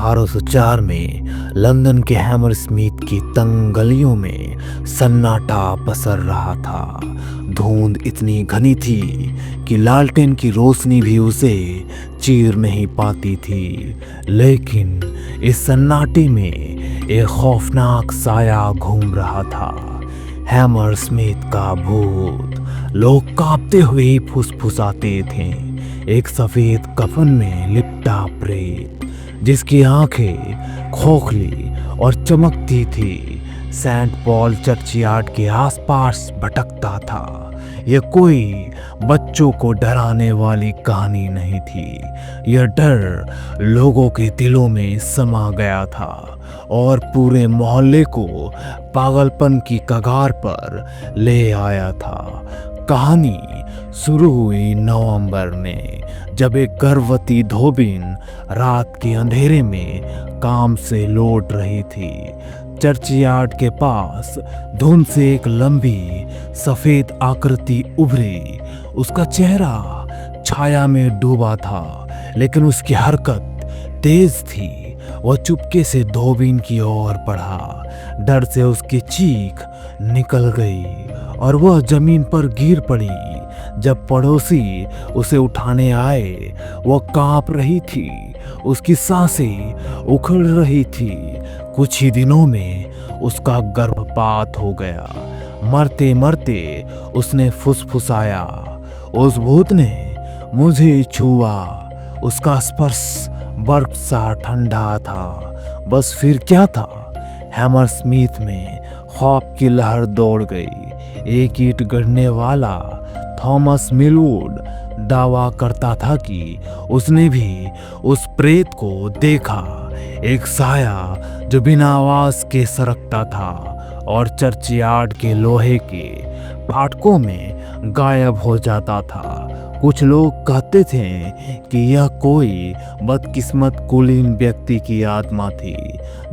1804 में लंदन के हैमरस्मिथ की तंग गलियों में सन्नाटा पसर रहा था। धुंध इतनी घनी थी कि लालटेन की रोशनी भी उसे चीर नहीं पाती थी। लेकिन इस सन्नाटे में एक खौफनाक साया घूम रहा था, हैमरस्मिथ का भूत। लोग कांपते हुए फुसफुसाते थे। एक सफेद कफन में लिपटा प्रेत, जिसकी आंखें खोखली और चमकती थी, सेंट पॉल चर्चयार्ड के आसपास भटकता था। यह कोई बच्चों को डराने वाली कहानी नहीं थी। यह डर लोगों के दिलों में समा गया था और पूरे मोहल्ले को पागलपन की कगार पर ले आया था। कहानी शुरू हुई नवंबर में, जब एक गर्भवती धोबिन रात के अंधेरे में काम से लौट रही थी। चर्चयार्ड के पास धुंध से एक लंबी सफेद आकृति उभरी। उसका चेहरा छाया में डूबा था, लेकिन उसकी हरकत तेज थी। वह चुपके से धोबिन की ओर बढ़ा। डर से उसकी चीख निकल गई और वह जमीन पर गिर पड़ी। जब पड़ोसी उसे उठाने आए, वह कांप रही थी, उसकी सांसें उखड़ रही थी। कुछ ही दिनों में उसका गर्भपात हो गया। मरते मरते उसने फुसफुसाया, उस भूत ने मुझे छुआ। उसका स्पर्श बर्फ सा ठंडा था। बस फिर क्या था? हैमरस्मिथ में खौफ की लहर दौड़ गई। एक ईंट गढ़ने वाला थॉमस मिलवुड दावा करता था कि उसने भी उस प्रेत को देखा, एक साया जो बिना आवाज के सरकता था और चर्चयार्ड के लोहे के फाटकों में गायब हो जाता था। कुछ लोग कहते थे कि यह कोई बदकिस्मत कुलीन व्यक्ति की आत्मा थी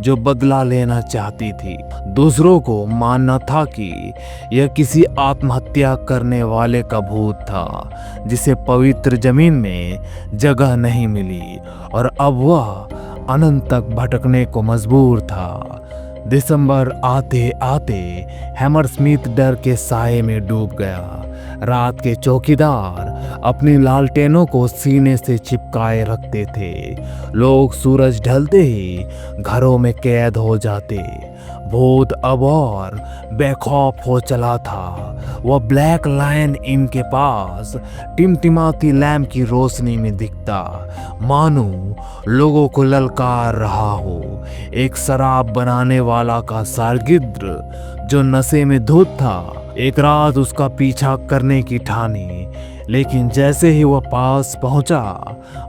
जो बदला लेना चाहती थी। दूसरों को मानना था कि यह किसी आत्महत्या करने वाले का भूत था, जिसे पवित्र जमीन में जगह नहीं मिली और अब वह अनंत तक भटकने को मजबूर था। दिसंबर आते आते हैमरस्मिथ डर के साए में डूब गया। रात के चौकीदार अपनी लालटेनों को सीने से चिपकाए रखते थे। लोग सूरज ढलते ही घरों में कैद हो जाते। भूत अब और बेखौफ हो चला था। वह ब्लैक लायन इन के पास टिमटिमाती लैंप की रोशनी में दिखता, मानो लोगों को ललकार रहा हो। एक शराब बनाने वाला का शागिर्द जो नशे में धुत था, एक रात उसका पीछा करने की ठानी, लेकिन जैसे ही वह पास पहुंचा,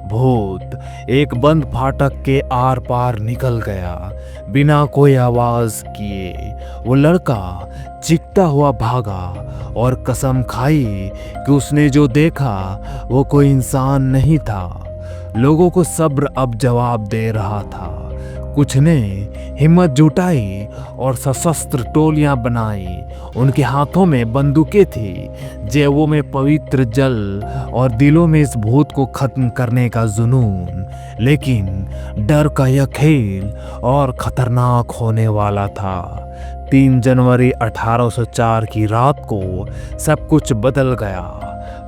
भूत एक बंद फाटक के आर पार निकल गया। बिना कोई आवाज किए वो लड़का चीखता हुआ भागा और कसम खाई कि उसने जो देखा वो कोई इंसान नहीं था। लोगों को सब्र अब जवाब दे रहा था। कुछ ने हिम्मत जुटाई और सशस्त्र टोलियां बनाई। उनके हाथों में बंदूकें थी, जेबों में पवित्र जल और दिलों में इस भूत को खत्म करने का जुनून। लेकिन डर का यह खेल और खतरनाक होने वाला था। 3 जनवरी 1804 की रात को सब कुछ बदल गया।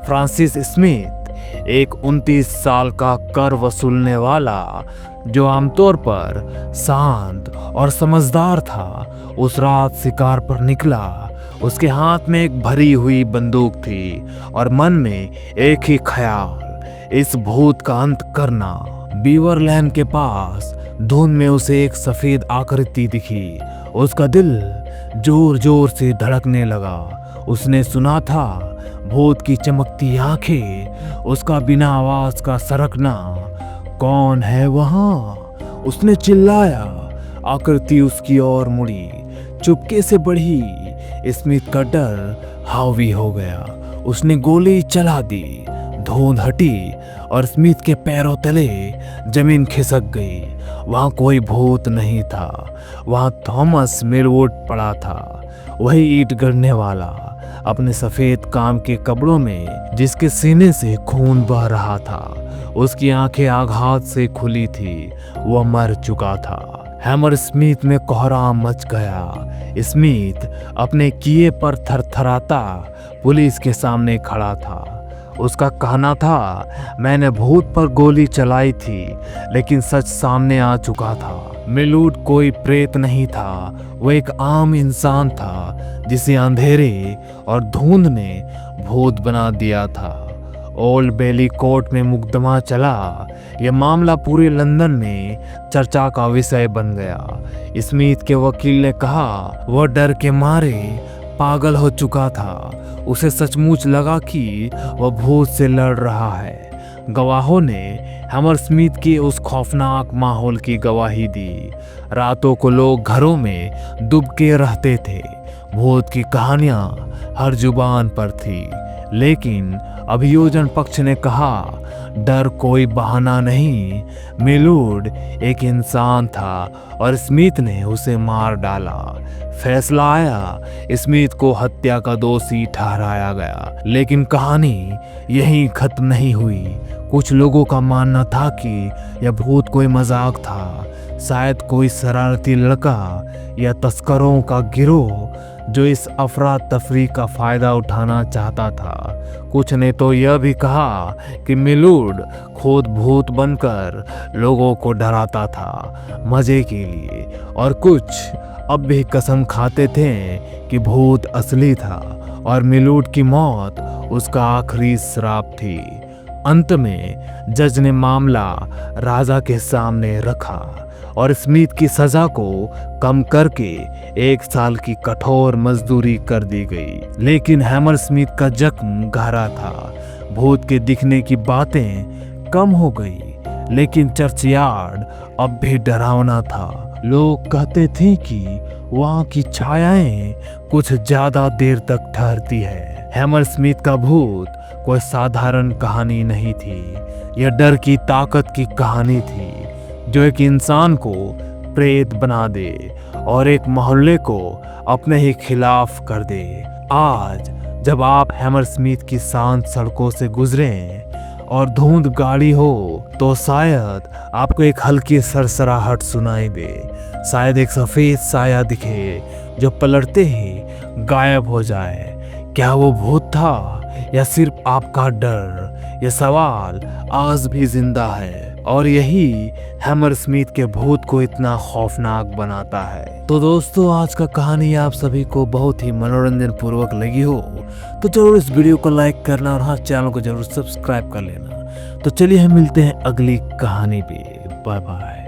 फ्रांसिस स्मिथ, एक 29 साल का कर वसूलने वाला जो आमतौर पर शांत और समझदार था, उस रात शिकार पर निकला। उसके हाथ में एक भरी हुई बंदूक थी और मन में एक ही ख्याल, इस भूत का अंत करना। बीवर लैन के पास धुंध में उसे एक सफेद आकृति दिखी। उसका दिल जोर जोर से धड़कने लगा। उसने सुना था, भूत की चमकती आंखें, उसका बिना आवाज का सरकना। कौन है वहां? उसने चिल्लाया। आकृति उसकी ओर मुड़ी, चुपके से बढ़ी। स्मिथ का डर हावी हो गया। उसने गोली चला दी। धुंध हटी और स्मिथ के पैरों तले जमीन खिसक गई। वहां कोई भूत नहीं था, वहां थॉमस मिलवुड पड़ा था। वही ईंट गढ़ने वाला अपने सफेद काम के कपड़ों में जिसके सीने से खून बह रहा था, उसकी आंखें आघात से खुली थी, वह मर चुका था। हैमर स्मिथ में कोहराम मच गया। स्मिथ अपने किए पर थरथराता पुलिस के सामने खड़ा था। उसका कहना था, मैंने भूत पर गोली चलाई थी, लेकिन सच सामने आ चुका था। मिलूड कोई प्रेत नहीं था, वह एक आम इंसान था जिसे अंधेरे और धुंध ने भूत बना दिया था। ओल्ड बेली कोर्ट में मुकदमा चला। यह मामला पूरे लंदन में चर्चा का विषय बन गया। स्मिथ के वकील ने कहा वह डर के मारे पागल हो चुका था। उसे सचमुच लगा कि वह भूत से लड़ रहा है। गवाहों ने हैमर स्मिथ के उस खौफनाक माहौल की गवाही दी। रातों को लोग घरों में दुबके रहते थे। भूत की कहानियां हर जुबान पर थी, लेकिन अभियोजन पक्ष ने कहा डर कोई बहाना नहीं। मिलूड एक इंसान था और स्मिथ ने उसे मार डाला। फैसला आया, स्मिथ को हत्या का दोषी ठहराया गया। लेकिन कहानी यहीं खत्म नहीं हुई। कुछ लोगों का मानना था कि यह भूत कोई मजाक था, शायद कोई शरारती लड़का या तस्करों का गिरोह जो इस अफरा तफरी का फायदा उठाना चाहता था। कुछ ने तो यह भी कहा कि मिलूड खुद भूत बनकर लोगों को डराता था मजे के लिए, और कुछ अब भी कसम खाते थे कि भूत असली था और मिलूड की मौत उसका आखिरी श्राप थी। अंत में जज ने मामला राजा के सामने रखा और स्मिथ की सजा को कम करके 1 साल की कठोर मजदूरी कर दी गई। लेकिन हैमर स्मिथ का जख्म गहरा था। भूत के दिखने की बातें कम हो गई, लेकिन चर्चयार्ड अब भी डरावना था। लोग कहते थे कि वहाँ की छायाएं कुछ ज्यादा देर तक ठहरती है। हैमर स्मिथ का भूत कोई साधारण कहानी नहीं थी, यह डर की ताकत की कहानी थी जो एक इंसान को प्रेत बना दे और एक मोहल्ले को अपने ही खिलाफ कर दे। आज जब आप हैमर स्मिथ की शांत सड़कों से गुजरें और धुंध गाड़ी हो, तो शायद आपको एक हल्की सरसराहट सुनाई दे। शायद एक सफेद साया दिखे जो पलटते ही गायब हो जाए। क्या वो भूत था या सिर्फ आपका डर? यह सवाल आज भी जिंदा है और यही हैमर स्मिथ के भूत को इतना खौफनाक बनाता है। तो दोस्तों, आज का कहानी आप सभी को बहुत ही मनोरंजन पूर्वक लगी हो तो जरूर इस वीडियो को लाइक करना और हाँ, चैनल को जरूर सब्सक्राइब कर लेना। तो चलिए हम मिलते हैं अगली कहानी पे। Bye bye.